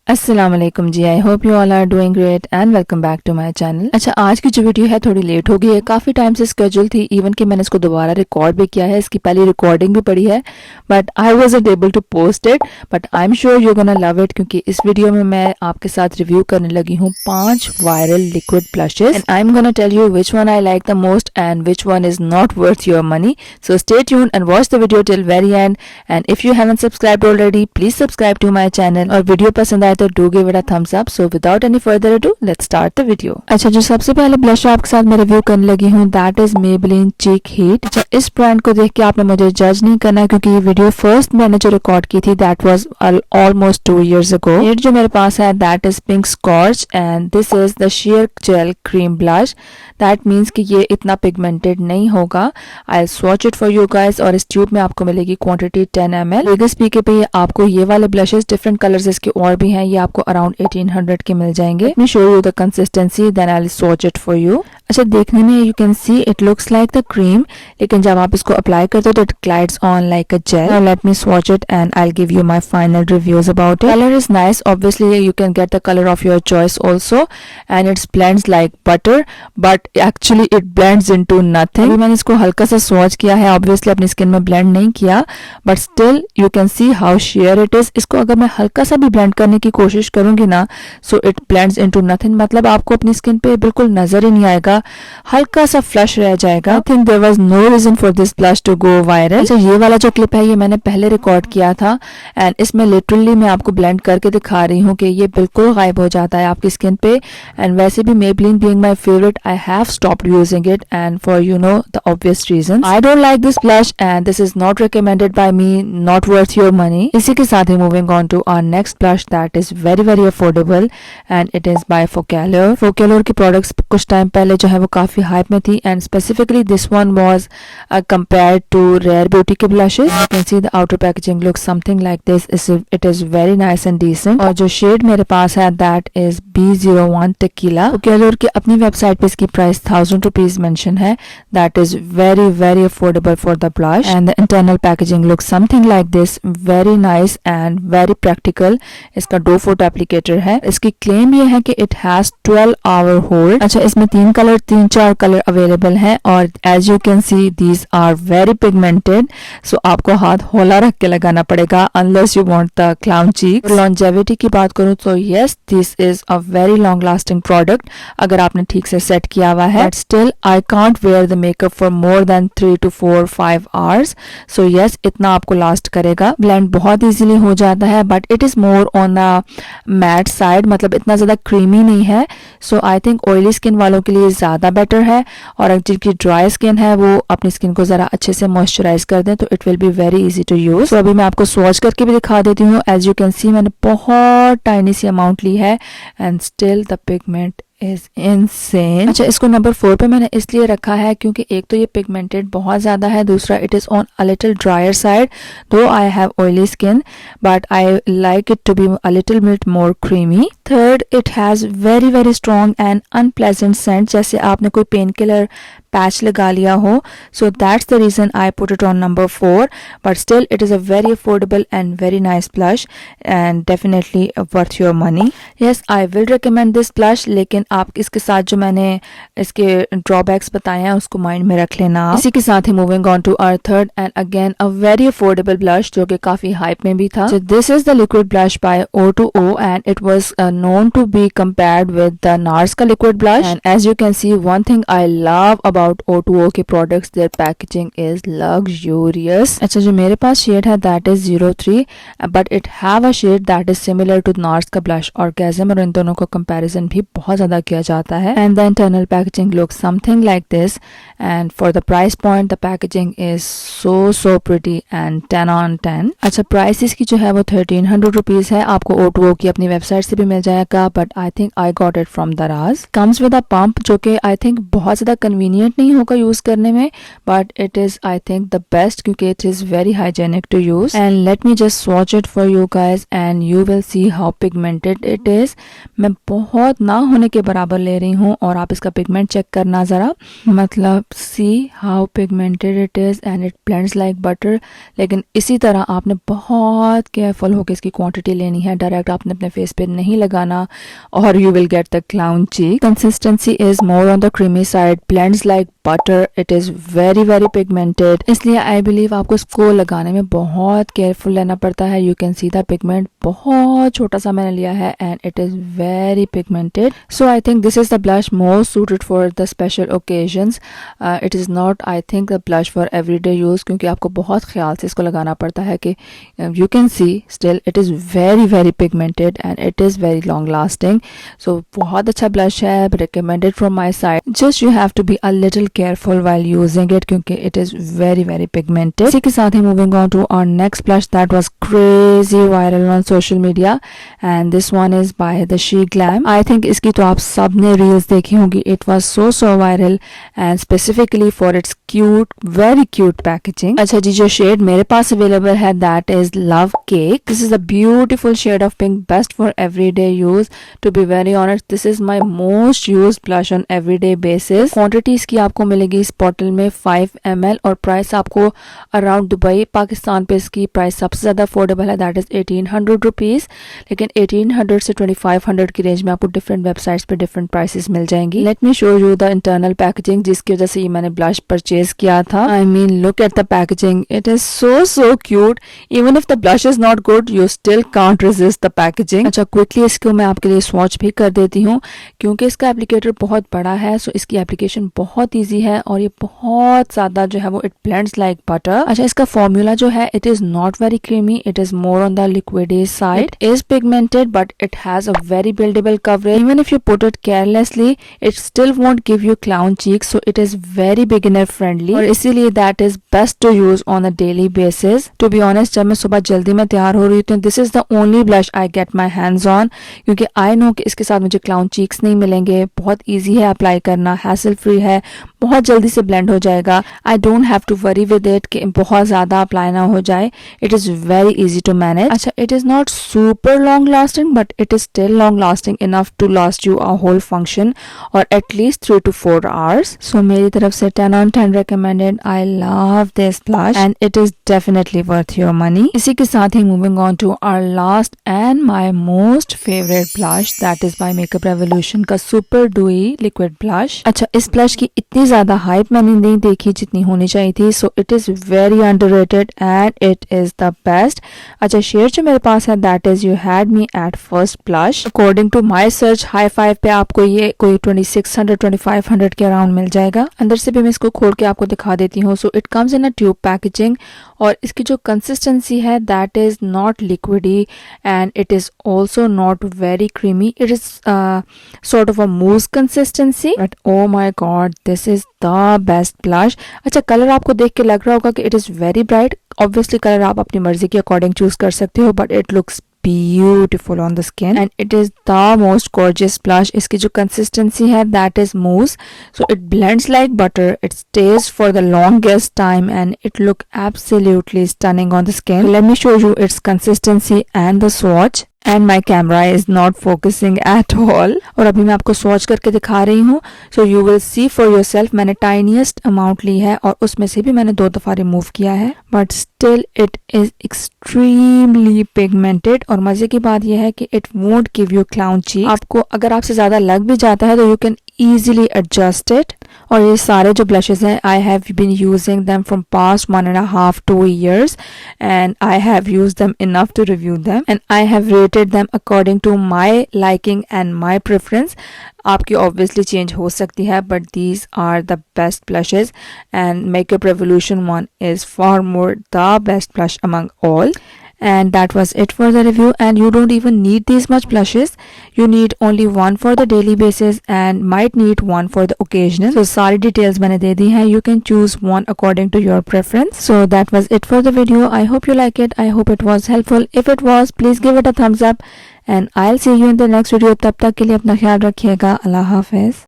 अस्सलाम वालेकुम जी, I hope you all are doing great and welcome back to my channel. अच्छा, आज की जो वीडियो है थोड़ी लेट हो गई है, काफ़ी टाइम से स्केड्यूल थी, इवन कि मैंने इसको दोबारा रिकॉर्ड भी किया है, इसकी पहली रिकॉर्डिंग भी पड़ी है, but I wasn't able to post it, but I am sure you gonna love it, क्योंकि इस वीडियो में मैं आपके साथ रिव्यू करने लगी हूँ 5 viral liquid blushes and I am gonna tell you which one I like the most and which one is not worth your money. So stay tuned and watch the video till very end, and if you haven't subscribed already please subscribe to my channel, और video पसंद आए तो do give it a thumbs up. So without any further ado let's start the video. अच्छा, जो सबसे पहले blush आपके साथ मैं रिव्यू करने लगी हूँ that is Maybelline cheek heat. अच्छा, इस ब्रांड को देख के आपने मुझे जज नहीं करना, क्योंकि ये वीडियो फर्स्ट मैंने जो रिकॉर्ड की थी that was almost 2 years ago। Shade जो मेरे पास है that is pink scorch and this is the sheer gel cream blush. That means कि ये इतना पिगमेंटेड नहीं होगा। I swatch it for you guys, और इस ट्यूब में आपको मिलेगी क्वांटिटी 10 ml। बिगेस्ट पीके पे आपको ये वाले ब्लशेस डिफरेंट कलर्स इसके और भी हैं, ये आपको अराउंड 1800 के मिल जाएंगे। Let me show you the consistency, then I'll swatch it for you। अच्छा, देखने में you can see it looks like the cream, लेकिन जब आप इसको अप्लाई करते हो तो it glides on like a gel। Now let me swatch it and I'll give you my final reviews about it। Color is nice, obviously you can get the color of your choice also, and it blends like butter, but actually it blends into nothing। अभी मैंने इसको हल्का सा swatch किया है, obviously अपनी skin में blend नहीं किया, but still you can see how sheer it is। इसको अगर मैं हल्का सा भी blend करने की कोशिश करूंगी ना, so it blends into nothing, मतलब आपको अपनी स्किन पे बिल्कुल नजर ही नहीं आएगा, हल्का सा फ्लश रह जाएगा। I think there was no reason for this blush to go viral. अच्छा, ये वाला जो क्लिप है ये मैंने पहले रिकॉर्ड किया था एंड इसमें लिटरली मैं आपको ब्लेंड करके दिखा रही हूँ कि ये बिल्कुल गायब हो जाता है आपकी स्किन पे। एंड वैसे भी Maybelline being my favourite, I have stopped using it and for you know the obvious reasons. I don't like this blush and this is not recommended by me, not worth your money. इसी के साथ ही moving on to our next blush that is very very affordable and it is by Focallure. Focallure की products कुछ time पहले जो है वो काफी हाइप में थी and specifically this one was compared to Rare Beauty के blushes. You can see the outer packaging looks something like this, it is very nice and decent. और जो शेड मेरे पास है दैट इज B01 टेकीला। फोकैलोर की अपनी website पे इसकी प्राइस 1000 रुपीज मेंशन है। That is very very affordable for the blush and the internal packaging looks something like this, very nice and very practical. इसका डो फोट applicator है। इसकी claim ये है कि इट हैज 12 आवर होल्ड। अच्छा, इसमें 3-4 colour available हैं और as you can see these are very pigmented, so आपको हाथ होला रख के लगाना पड़ेगा unless you want the clown cheeks. Longevity की बात करूं तो yes, this is a very long lasting product अगर आपने ठीक से सेट किया हुआ है, but still I can't wear the makeup for more than 3 to 4-5 hours। So yes, इतना आपको लास्ट करेगा। ब्लेंड बहुत इजीली हो जाता है, but it is more on the matte side, मतलब इतना ज्यादा क्रीमी नहीं है। So I think oily skin वालों के लिए ज्यादा बेटर है, और जिनकी ड्राई स्किन है वो अपनी स्किन को जरा अच्छे से मॉइस्चराइज कर दें तो it will be very easy to use. So अभी मैं आपको स्वॉच करके भी दिखा देती हूँ। एज यू कैन सी मैंने बहुत टाइनी सी अमाउंट ली है and still the pigment is insane. अच्छा, इसको नंबर 4 पे मैंने इसलिए रखा है क्योंकि एक तो ये पिगमेंटेड बहुत ज्यादा है, दूसरा it is on a little dryer side, though I have oily skin but I like it to be a little bit more creamy. Third, it has very very strong and unpleasant scent, जैसे आपने कोई painkiller patch लगा लिया हो। So that's the reason I put it on number 4, but still it is a very affordable and very nice blush and definitely worth your money. Yes, I will recommend this blush, लेकिन आप इसके साथ जो मैंने इसके drawbacks बताए हैं उसको माइंड में रख लेना। इसी के साथ ही moving on to our third and again a very affordable blush जो कि काफी हाइप में भी था। So this is the liquid blush by O2O and it was known to be compared with the NARS का liquid blush, and as you can see one thing I love about O2O के products, their packaging is luxurious। अच्छा, जो मेरे पास shade है that is 03 but it have a shade that is similar to NARS का blush orgasm, और इन दोनों को comparison भी बहुत ज्यादा किया जाता है। and the internal packaging looks something like this, and for the price point the packaging is so pretty and 10 on 10। अच्छा, प्राइस इसकी जो है वो 1300 रुपीज है। आपको O2O की अपनी वेबसाइट से भी मिल जाएगा, but I think I got it from दराज। कम्स विद अ पंप जो कि आई थिंक बहुत ज्यादा कन्वीनियंट नहीं होगा यूज करने में, but it is I think the best क्योंकि it is very hygienic to use. And let me just swatch it for you guys and you will see how pigmented it is. मैं बहुत ना होने के बराबर ले रही हूँ और आप इसका पिगमेंट चेक करना ज़रा, मतलब सी how pigmented it is and it blends like butter. लेकिन इसी तरह आपने बहुत केयरफुल होकर इसकी क्वांटिटी लेनी है, डायरेक्ट आपने अपने फेस पे नहीं लगाना और you will get the clown cheek. Consistency is more on the creamy side, blends like butter, it is very very pigmented, इसलिए आई बिलीव आपको इसको लगाने में बहुत केयरफुल रहना पड़ता है। You can see the pigment, बहुत छोटा सा मैंने लिया है and it is very pigmented. So I think this is the blush most suited for the special occasions. It is not I think the blush for everyday use, क्योंकि आपको बहुत ख्याल से इसको लगाना पड़ता है कि you can see still it is very very pigmented and it is very long lasting. So बहुत अच्छा ब्लश है, recommended from my side. Just you have to be a little careful while using it क्योंकि it is very very pigmented। इसी के साथ ही moving on to our next blush that was crazy viral on social media and this one is by the She Glam। I think इसकी तो आप सब ने reels देखी होंगी। It was so viral and specifically for its cute, very cute packaging। अच्छा जी, जो shade मेरे पास available है that is Love Cake। This is a beautiful shade of pink, best for everyday use। To be very honest, this is my most used blush on everyday basis। Quantity इसकी आपको मिलेगी इस bottle में 5 ml और price आपको around Dubai Pakistan पे इसकी price सबसे ज़्यादा अफोर्डेबल है, दैट इज़ 1800 रुपीज़। लेकिन 1800 से 2500 की रेंज में आपको डिफरेंट वेबसाइट्स पे डिफरेंट प्राइसेस मिल जाएंगी। Let me show you the internal packaging जिसकी वजह से ये मैंने ब्लश परचेज किया था। I mean look at the packaging, it is so cute. Even if the blush is not good you still can't resist the packaging. अच्छा, quickly इसको मैं आपके लिए स्वॉच भी कर देती हूँ क्योंकि इसका एप्लीकेटर बहुत बड़ा है, सो इसकी एप्लीकेशन बहुत ईजी है और ये बहुत ज्यादा जो है वो इट ब्लेंड्स लाइक बटर। अच्छा, इसका फॉर्मूला जो है it is not very creamy, it is more on the liquidy side, it is pigmented but it has a very buildable coverage. Even if you put it carelessly it still won't give you clown cheek, so it is very beginner friendly और इसीलिए that is best to use on a daily basis. To be honest, जब मैं सुबह जल्दी में तैयार हो रही हूँ this is the only blush I get my hands on, क्योंकि आई नो कि इसके साथ मुझे क्लाउन चीक्स नहीं मिलेंगे। बहुत ईजी है अप्लाई करना, हैसल फ्री है, बहुत जल्दी से ब्लेंड हो जाएगा। I don't have to worry with it कि बहुत ज्यादा अप्लाई ना हो जाए, it is very easy to manage. अच्छा, it is not super long lasting but it is still long lasting enough to last you a whole function और at least 3 to 4 hours। So मेरी तरफ से 10 on 10 recommended. I love this blush and it is definitely worth your money. इसी के साथ ही moving on to our last and my most favourite blush that is by Makeup Revolution का super dewy liquid blush. अच्छा, इस blush की इतनी ज्यादा हाइप मैंने नहीं देखी जितनी होनी चाहिए थी, so it is very underrated and it is the best. अच्छा, शेयर जो मेरे पास है that is you had me at first blush. According to my search high five पे आपको ये कोई 2600-2500 के अराउंड मिल जाएगा। अंदर से भी मैं इसको खोल के आपको दिखा देती हूँ। So it comes in a tube packaging और इसकी जो कंसिस्टेंसी है that is not liquidy and it is also not very creamy, it is sort of a mousse consistency but oh my god this is the best blush. अच्छा, colour आपको देख के लग रहा होगा कि it is very bright, obviously colour आप अपनी मर्जी के अकॉर्डिंग चूज कर सकते हो but it looks beautiful on the skin and it is the most gorgeous blush। इसकी जो consistency है that is mousse, so it blends like butter, it stays for the longest time and it look absolutely stunning on the skin। Let me show you its consistency and the swatch and my camera is not focusing at all और अभी मैं आपको swatch करके दिखा रही हूँ, so you will see for yourself। मैंने tiniest amount ली है और उसमें से भी मैंने 2 दफा remove किया है but still it is extremely pigmented और मजे की बात यह है कि it won't give you clown cheek। आपको अगर आपसे ज्यादा लग भी जाता है तो you can easily adjust it। और ये सारे जो ब्लशेस हैं I have been using them from past 1.5-2 years and I have used them enough to review them and I have rated them according to my liking and my preference। आपकी obviously change हो सकती है but these are the best blushes and Makeup Revolution one is far more the best blush among all। And that was it for the review and you don't even need these much blushes, you need only one for the daily basis and might need one for the occasional। So सारी details मैंने दे दी हैं, you can choose one according to your preference। So that was it for the video, I hope you like it, I hope it was helpful। If it was, please give it a thumbs up and I'll see you in the next video। तब तक के लिए अपना ख्याल रखिएगा, अल्लाह हाफिज।